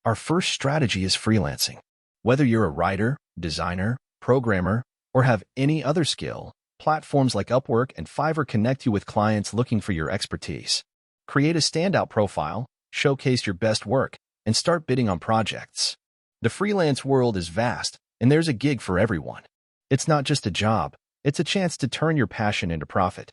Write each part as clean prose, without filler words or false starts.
Our first strategy is freelancing. Whether you're a writer, designer, programmer, or have any other skill, platforms like Upwork and Fiverr connect you with clients looking for your expertise. Create a standout profile, showcase your best work, and start bidding on projects. The freelance world is vast, and there's a gig for everyone. It's not just a job, it's a chance to turn your passion into profit.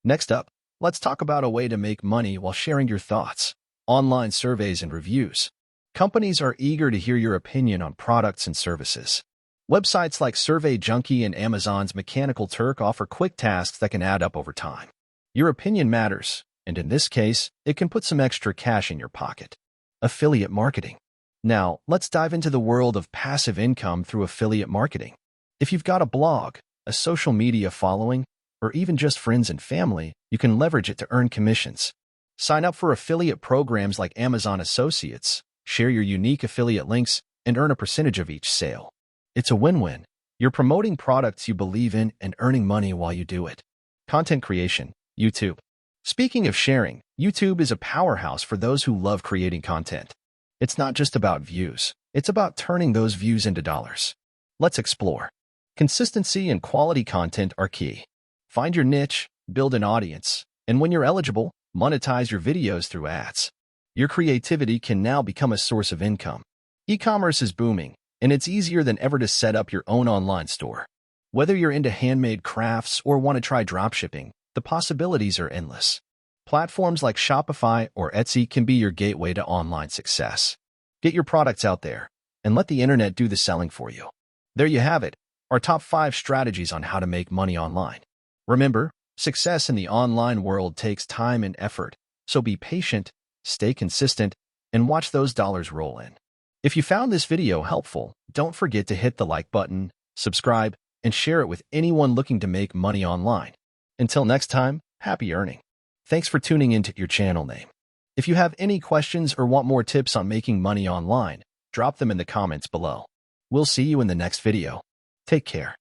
Next up, let's talk about a way to make money while sharing your thoughts. Online surveys and reviews. Companies are eager to hear your opinion on products and services. Websites like Survey Junkie and Amazon's Mechanical Turk offer quick tasks that can add up over time. Your opinion matters, and in this case, it can put some extra cash in your pocket. Affiliate marketing. Now, let's dive into the world of passive income through affiliate marketing. If you've got a blog, a social media following, or even just friends and family, you can leverage it to earn commissions. Sign up for affiliate programs like Amazon Associates, share your unique affiliate links, and earn a percentage of each sale. It's a win-win. You're promoting products you believe in and earning money while you do it. Content creation. YouTube. Speaking of sharing, YouTube is a powerhouse for those who love creating content. It's not just about views. It's about turning those views into dollars. Let's explore. Consistency and quality content are key. Find your niche, build an audience, and when you're eligible, monetize your videos through ads. Your creativity can now become a source of income. E-commerce is booming, and it's easier than ever to set up your own online store. Whether you're into handmade crafts or want to try dropshipping, the possibilities are endless. Platforms like Shopify or Etsy can be your gateway to online success. Get your products out there, and let the internet do the selling for you. There you have it, our top 5 strategies on how to make money online. Remember, success in the online world takes time and effort, so be patient, stay consistent, and watch those dollars roll in. If you found this video helpful, don't forget to hit the like button, subscribe, and share it with anyone looking to make money online. Until next time, happy earning. Thanks for tuning into your channel name. If you have any questions or want more tips on making money online, drop them in the comments below. We'll see you in the next video. Take care.